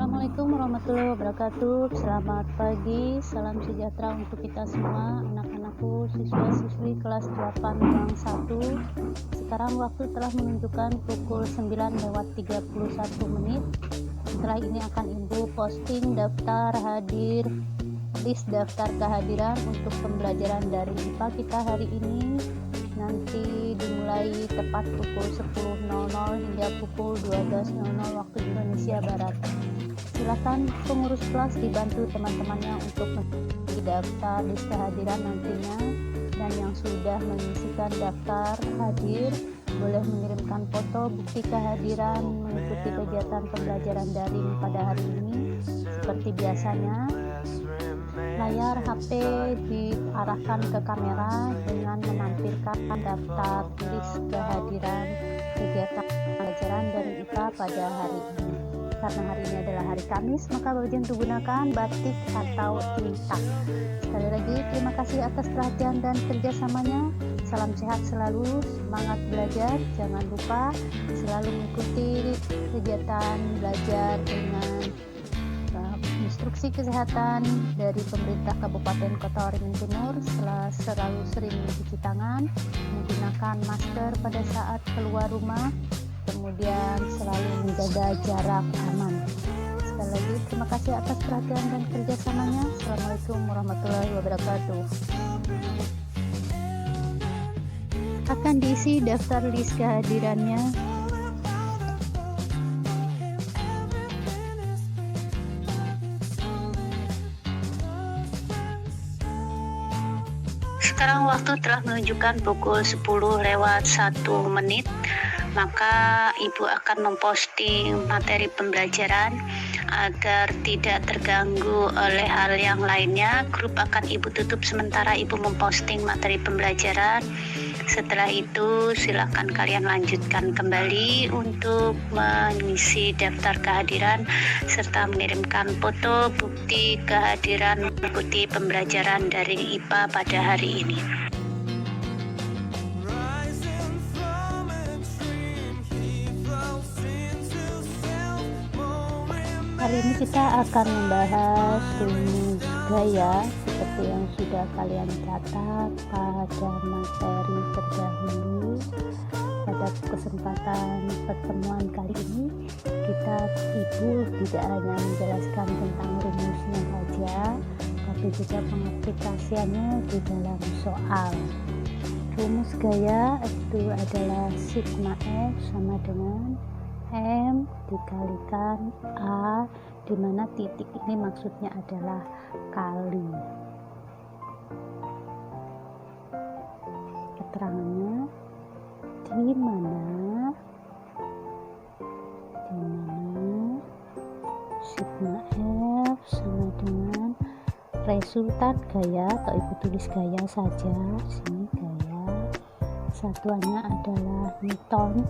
Assalamualaikum warahmatullahi wabarakatuh. Selamat pagi, salam sejahtera untuk kita semua, anak-anakku, siswa-siswi kelas 8 ruang 1. Sekarang waktu telah menunjukkan pukul 9:31 menit. Setelah ini akan Ibu posting daftar hadir, list daftar kehadiran untuk pembelajaran dari IPA kita hari ini. Nanti dimulai tepat pukul 10.00 hingga pukul 12.00 waktu Indonesia Barat. Silakan pengurus kelas dibantu teman-temannya untuk mengisi daftar list kehadiran nantinya, dan yang sudah mengisikan daftar hadir boleh mengirimkan foto bukti kehadiran mengikuti kegiatan pembelajaran daring pada hari ini. Seperti biasanya, layar HP diarahkan ke kamera dengan menampilkan daftar list kehadiran kegiatan pembelajaran dari IPA pada hari ini. Karena hari ini adalah hari Kamis, maka baju yang digunakan batik atau tinta. Sekali lagi, terima kasih atas perhatian dan kerjasamanya. Salam sehat selalu, semangat belajar. Jangan lupa selalu mengikuti kegiatan belajar dengan instruksi kesehatan dari pemerintah Kabupaten Kota Waringin Timur. Selalu sering mencuci tangan, menggunakan masker pada saat keluar rumah, kemudian selalu menjaga jarak aman. Sekali lagi, terima kasih atas perhatian dan kerjasamanya. Assalamualaikum warahmatullahi wabarakatuh. Akan diisi daftar list kehadirannya. Sekarang waktu telah menunjukkan pukul 10:01 menit. Maka Ibu akan memposting materi pembelajaran agar tidak terganggu oleh hal yang lainnya. Grup akan Ibu tutup sementara Ibu memposting materi pembelajaran. Setelah itu silakan kalian lanjutkan kembali untuk mengisi daftar kehadiran serta mengirimkan foto bukti kehadiran mengikuti pembelajaran dari IPA pada hari ini. Hari ini kita akan membahas rumus gaya seperti yang sudah kalian catat pada materi terdahulu. Pada kesempatan pertemuan kali ini, Ibu tidak hanya menjelaskan tentang rumusnya saja, tapi juga pengaplikasiannya di dalam soal. Rumus gaya itu adalah sigma F sama dengan M dikalikan A, di mana titik ini maksudnya adalah kali. Keterangannya di mana sigma F sama dengan resultan gaya, atau Ibu tulis gaya saja. Sini gaya, satuannya adalah Newton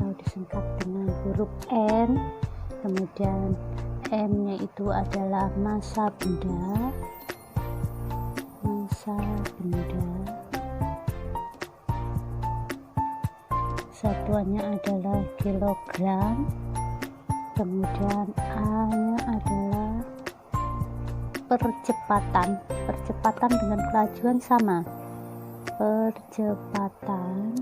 atau disingkat dengan huruf N, kemudian M-nya itu adalah massa benda, satuannya adalah kilogram, kemudian A-nya adalah percepatan dengan kelajuan sama, percepatan,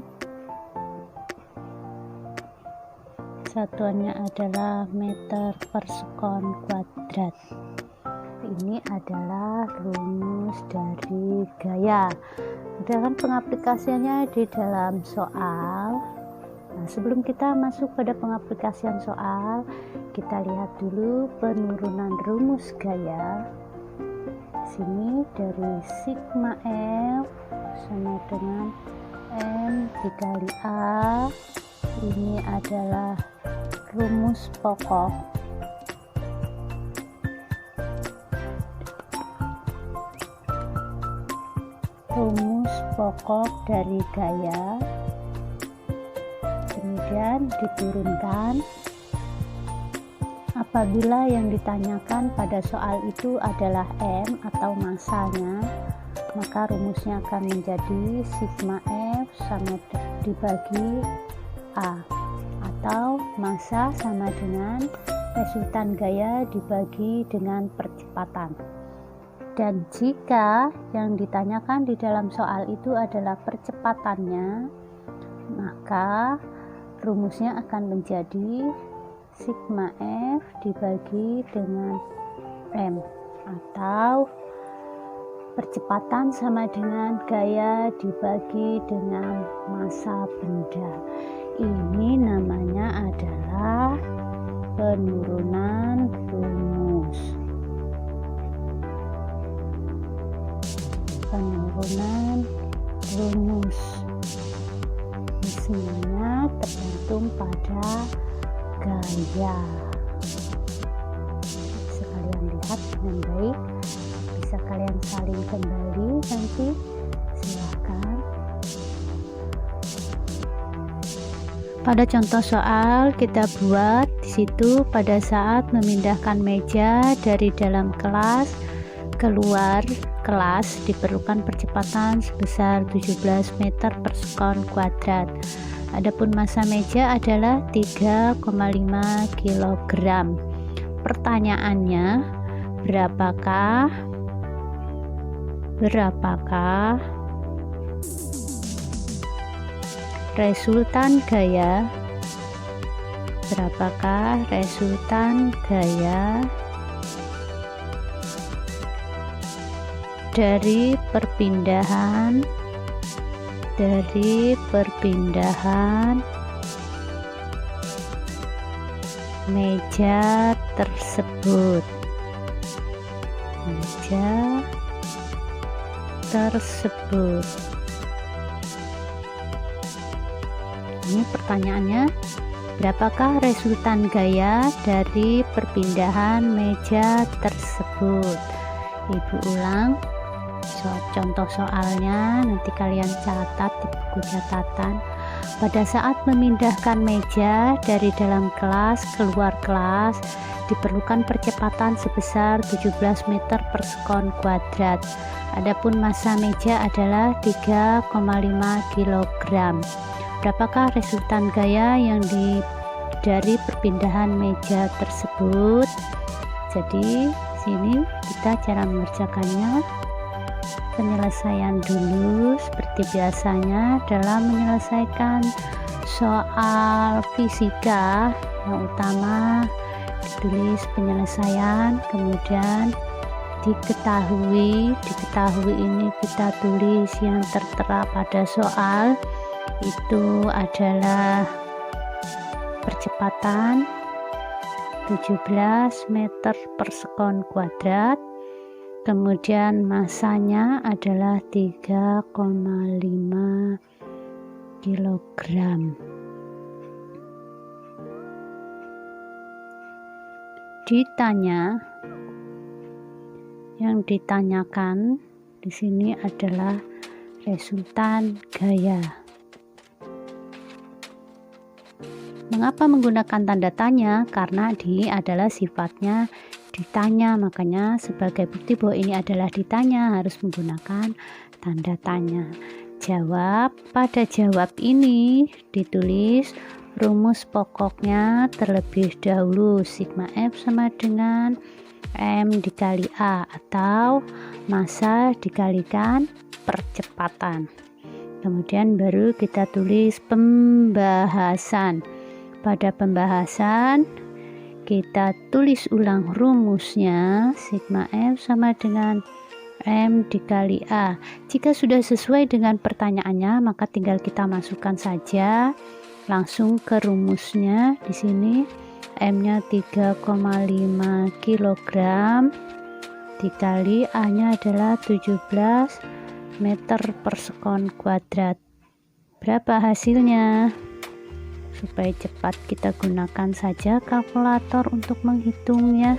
satuannya adalah meter per sekon kuadrat. Ini adalah rumus dari gaya. Dan pengaplikasiannya di dalam soal. Nah, sebelum kita masuk pada pengaplikasian soal, kita lihat dulu penurunan rumus gaya. Sini dari sigma F sama dengan M dikali A. Ini adalah rumus pokok. Rumus pokok dari gaya. Kemudian diturunkan. Apabila yang ditanyakan pada soal itu adalah M atau massanya, maka rumusnya akan menjadi sigma F sama dibagi A, atau massa sama dengan resultan gaya dibagi dengan percepatan. Dan jika yang ditanyakan di dalam soal itu adalah percepatannya, maka rumusnya akan menjadi sigma F dibagi dengan M, atau percepatan sama dengan gaya dibagi dengan massa benda. Ini namanya adalah penurunan rumus. Penurunan rumus. Semuanya tergantung pada gaya. Bisa kalian lihat dengan baik. Bisa kalian salin kembali nanti, silakan. Pada contoh soal kita buat di situ pada saat memindahkan meja dari dalam kelas keluar kelas diperlukan percepatan sebesar 17 meter per sekon kuadrat. Adapun massa meja adalah 3,5 kg. Pertanyaannya, berapakah resultan gaya dari perpindahan meja tersebut. Ini pertanyaannya, berapakah resultan gaya dari perpindahan meja tersebut? Ibu ulang contoh soalnya, nanti kalian catat di buku catatan. Pada saat memindahkan meja dari dalam kelas keluar kelas diperlukan percepatan sebesar 17 meter per sekon kuadrat. Adapun massa meja adalah 3,5 kg. Berapakah resultan gaya yang dari perpindahan meja tersebut? Jadi sini kita cara mengerjakannya, penyelesaian dulu seperti biasanya dalam menyelesaikan soal fisika. Yang utama ditulis penyelesaian, kemudian diketahui ini kita tulis yang tertera pada soal itu adalah percepatan 17 meter per sekon kuadrat, kemudian massanya adalah 3,5 kg. Yang ditanyakan di sini adalah resultan gaya. Mengapa menggunakan tanda tanya? Karena ini adalah sifatnya ditanya, makanya sebagai bukti bahwa ini adalah ditanya harus menggunakan tanda tanya. Pada jawab ini ditulis rumus pokoknya terlebih dahulu, sigma F sama dengan M dikali A, atau massa dikalikan percepatan. Kemudian baru kita tulis pembahasan. Pada pembahasan kita tulis ulang rumusnya, sigma F sama dengan M dikali A. Jika sudah sesuai dengan pertanyaannya, maka tinggal kita masukkan saja langsung ke rumusnya. Di sini M-nya 3,5 kg dikali A-nya adalah 17 meter per sekon kuadrat. Berapa hasilnya? Supaya cepat kita gunakan saja kalkulator untuk menghitungnya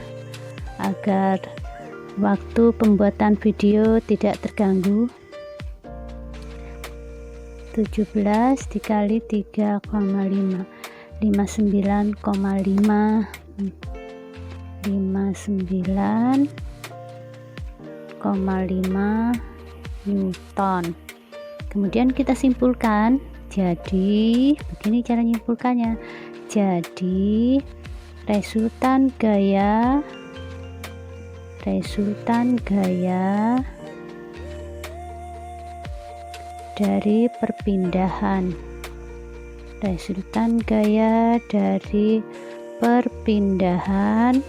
agar waktu pembuatan video tidak terganggu. 17 dikali 3,5 59,5 Newton. Kemudian kita simpulkan. Jadi begini cara nyimpulkannya. Jadi resultan gaya dari perpindahan. Resultan gaya dari perpindahan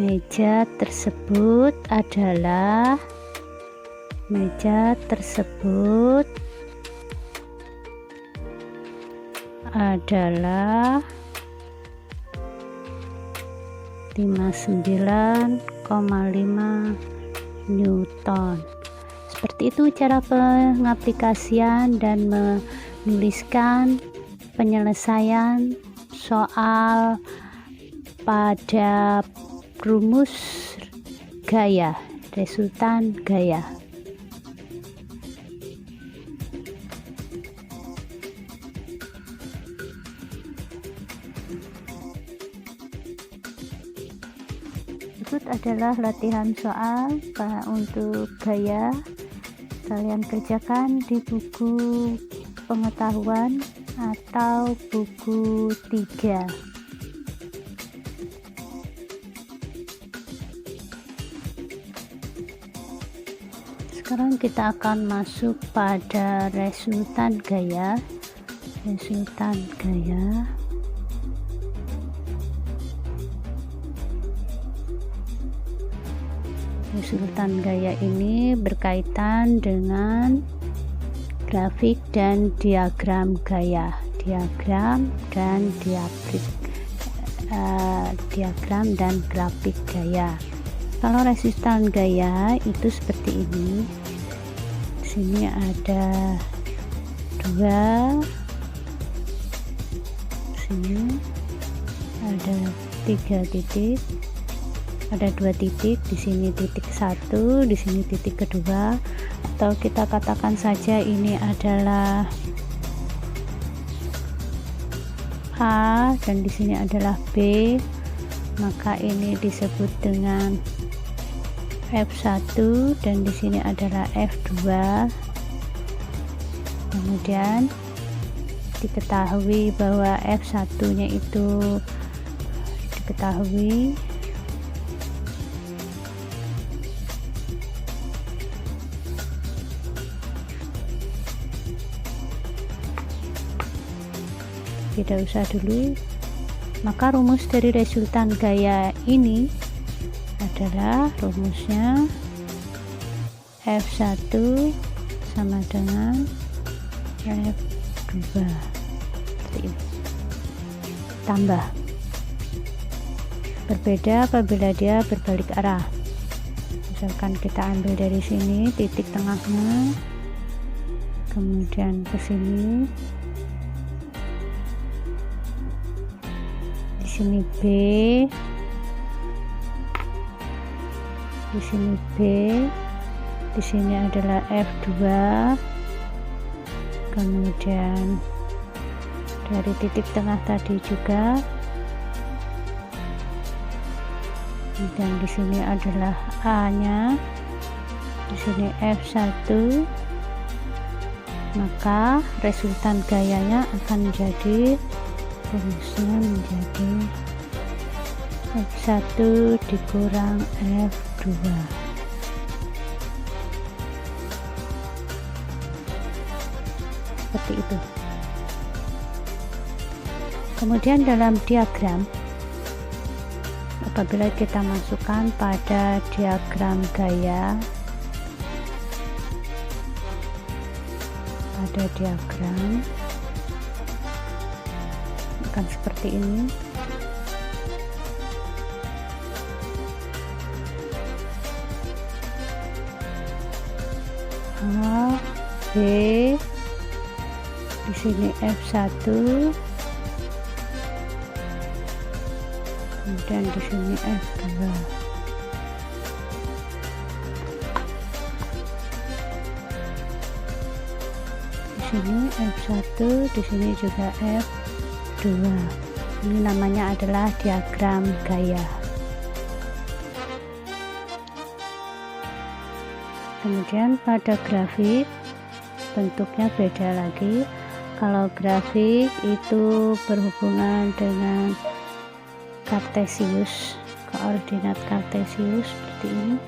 meja tersebut adalah adalah 59,5 Newton. Seperti itu cara pengaplikasian dan menuliskan penyelesaian soal pada rumus gaya, resultan gaya. Berikut adalah latihan soal untuk gaya. Kalian kerjakan di buku pengetahuan atau buku 3. Sekarang kita akan masuk pada resultan gaya. Resultan gaya ini berkaitan dengan grafik dan diagram gaya, diagram dan grafik gaya. Kalau resultan gaya itu seperti ini. Di sini ada 2, sini ada 3 titik, ada 2 titik, di sini titik 1, di sini titik kedua, atau kita katakan saja ini adalah A dan di sini adalah B, maka ini disebut dengan F1 dan di sini adalah F2. Kemudian diketahui bahwa F1-nya itu diketahui tidak usah dulu. Maka rumus dari resultan gaya ini adalah rumusnya F1 sama dengan F2 seperti ini. Tambah, berbeda apabila dia berbalik arah. Misalkan kita ambil dari sini titik tengahnya, kemudian ke sini, di sini B, di sini B, di sini adalah F2, kemudian dari titik tengah tadi juga, dan di sini adalah A-nya, di sini F1, maka resultan gayanya akan menjadi rumusnya menjadi F1 dikurang F2. Seperti itu. Kemudian dalam diagram, apabila kita masukkan pada diagram gaya, pada diagram akan seperti ini. A, B, di sini F1, kemudian di sini F2. Di sini F1, di sini juga F2. Ini namanya adalah diagram gaya. Kemudian pada grafik bentuknya beda lagi. Kalau grafik itu berhubungan dengan kartesius, koordinat kartesius seperti ini.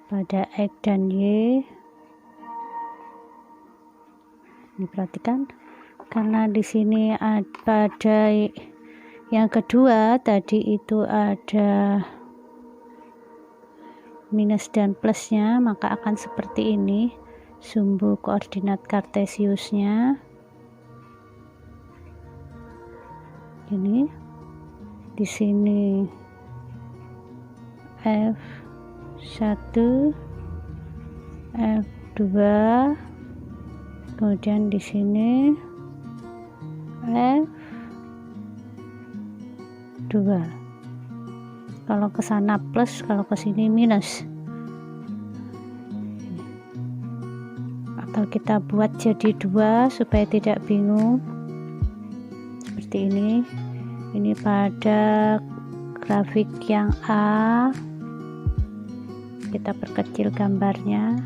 Pada X dan Y, ini perhatikan, karena di sini pada yang kedua tadi itu ada minus dan plusnya, maka akan seperti ini sumbu koordinat kartesiusnya. Ini di sini F1, F2, kemudian di sini F2. Kalau ke sana plus, kalau ke sini minus. Atau kita buat jadi 2 supaya tidak bingung. Seperti ini. Ini pada grafik yang A. Kita perkecil gambarnya.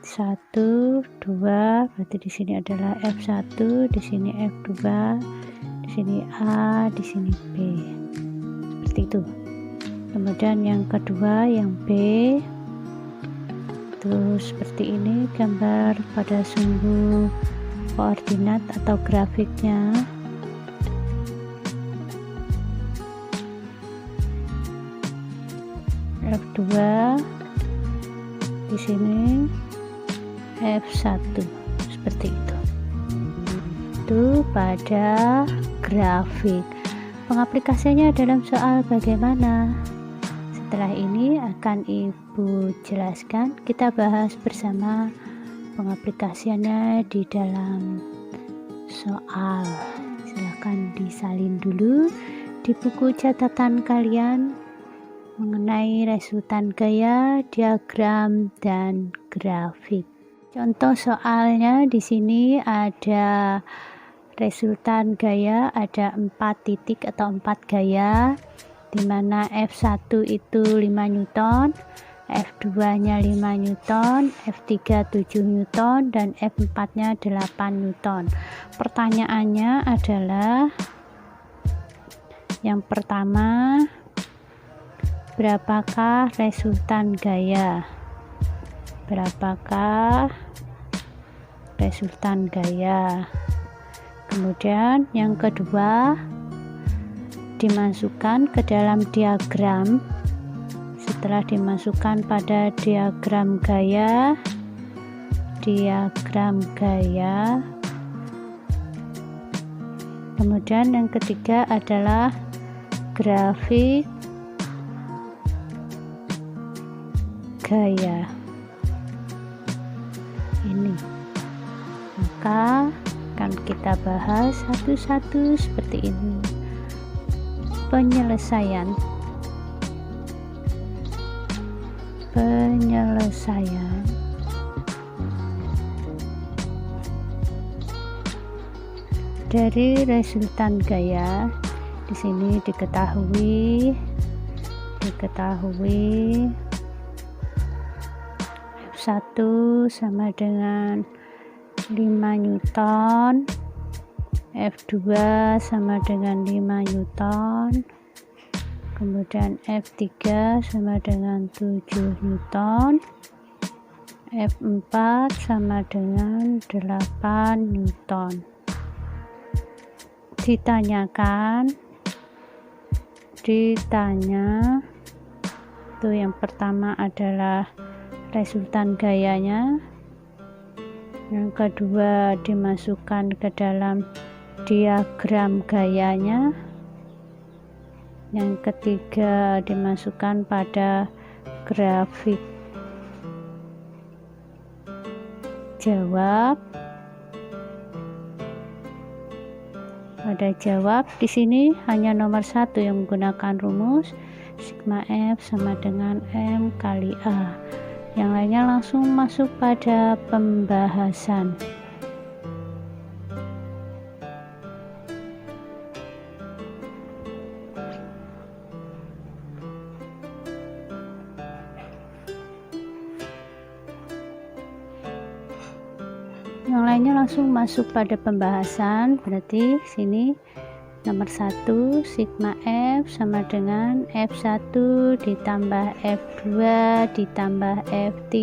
1, 2, berarti di sini adalah F1, di sini F2, di sini A, di sini B. Seperti itu. Kemudian yang kedua yang B. Terus seperti ini gambar pada sumbu koordinat atau grafiknya. F2 di sini, F1 seperti itu. Itu pada grafik. Pengaplikasiannya dalam soal bagaimana? Setelah ini akan Ibu jelaskan, kita bahas bersama pengaplikasiannya di dalam soal. Silakan disalin dulu di buku catatan kalian mengenai resultan gaya, diagram, dan grafik. Contoh soalnya di sini ada resultan gaya, ada 4 titik atau 4 gaya, di mana F1 itu 5 Newton, F2 nya 5 Newton, F3 7 Newton, dan F4 nya 8 Newton. Pertanyaannya adalah yang pertama, berapakah resultan gaya? Berapakah resultan gaya? Kemudian yang kedua, dimasukkan ke dalam diagram. Setelah dimasukkan pada diagram gaya, kemudian yang ketiga adalah grafik gaya ini. Maka akan kita bahas satu-satu seperti ini. Penyelesaian dari resultan gaya. Di sini diketahui F1 sama dengan 5 Newton, F2 sama dengan 5 Newton, kemudian F3 sama dengan 7 Newton, F4 sama dengan 8 Newton. Ditanya itu yang pertama adalah resultan gayanya, yang kedua dimasukkan ke dalam diagram gayanya, yang ketiga dimasukkan pada grafik. Jawab. Ada jawab di sini hanya nomor 1 yang menggunakan rumus sigma F sama dengan M kali A. Yang lainnya langsung masuk pada pembahasan. Yang lainnya langsung masuk pada pembahasan. Berarti sini nomor 1, sigma F sama dengan F1 ditambah F2 ditambah F3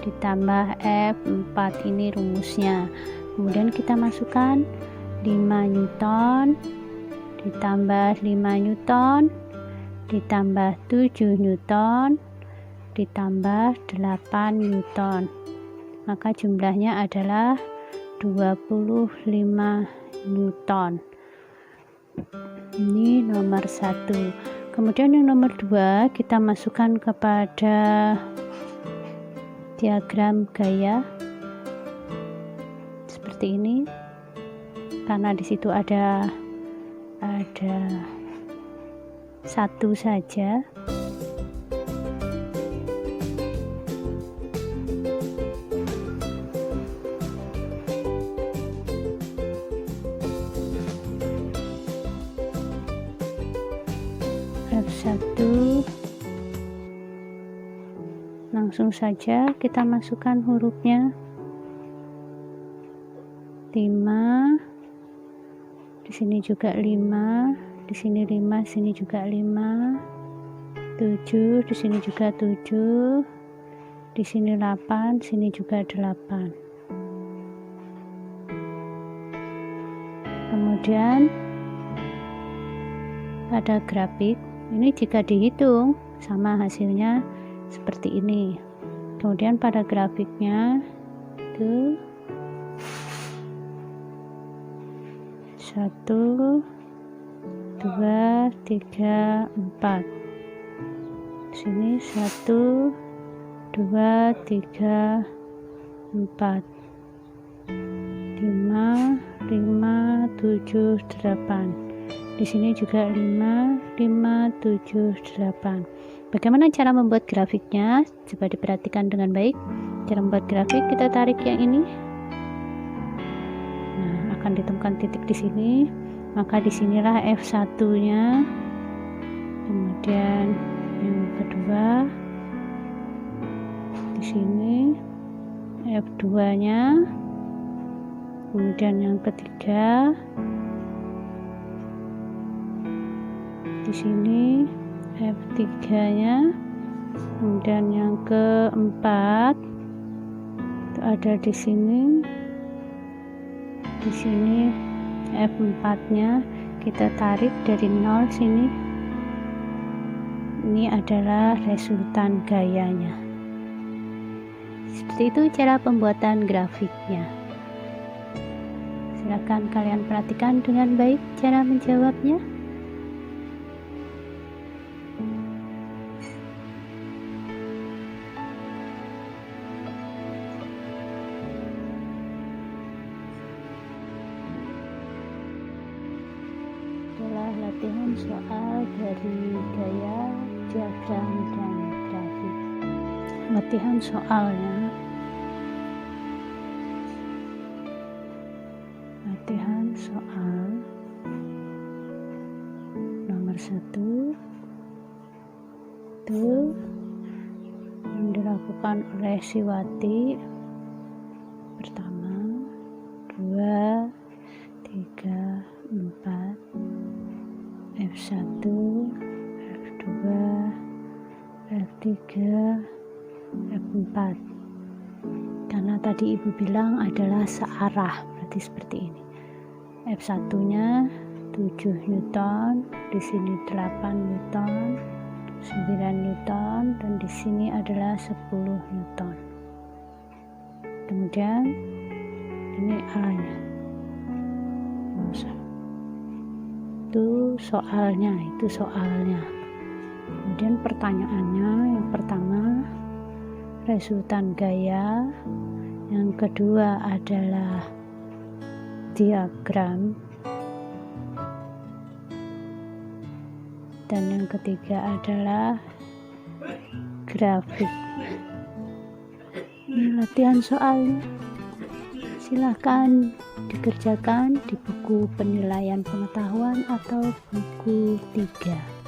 ditambah F4. Ini rumusnya. Kemudian kita masukkan 5 Newton ditambah 5 Newton ditambah 7 Newton ditambah 8 Newton, maka jumlahnya adalah 25 Newton. Ini nomor 1. Kemudian yang nomor 2 kita masukkan kepada diagram gaya seperti ini, karena di situ ada satu saja. F1 langsung saja kita masukkan hurufnya 5, di sini juga 5, di sini 5, sini juga 5, 7, di sini juga 7, di sini 8, sini juga 8. Kemudian pada grafik ini jika dihitung sama hasilnya seperti ini. Kemudian pada grafiknya itu 1, 2, 3, 4. Sini 1, 2, 3, 4, 5, 5, 7, 8. Di sini juga 5, 5, 7, 8. Bagaimana cara membuat grafiknya? Coba diperhatikan dengan baik. Cara membuat grafik, kita tarik yang ini. Nah, akan ditemukan titik di sini. Maka disinilah F1-nya. Kemudian yang kedua di sini F2-nya. Kemudian yang ketiga di sini F3-nya. Kemudian yang keempat itu ada di sini. Di sini F4-nya kita tarik dari 0 sini. Ini adalah resultan gayanya. Seperti itu cara pembuatan grafiknya. Silakan kalian perhatikan dengan baik cara menjawabnya. Adalah latihan soal dari gaya, diagram, dan grafik. Latihan soalnya. Latihan soal nomor 1 itu yang dilakukan oleh Siwati. Pertama, 2, 3, 4, F1, F2, F3, F4. Karena tadi ibu bilang adalah searah, berarti seperti ini. F1-nya 7 Newton, di sini 8 Newton, 9 Newton, dan di sini adalah 10 Newton. Kemudian ini A-nya. Itu soalnya. Kemudian pertanyaannya, yang pertama resultan gaya, yang kedua adalah diagram, dan yang ketiga adalah grafik. Ini latihan soalnya. Silahkan dikerjakan di buku penilaian pengetahuan atau buku 3.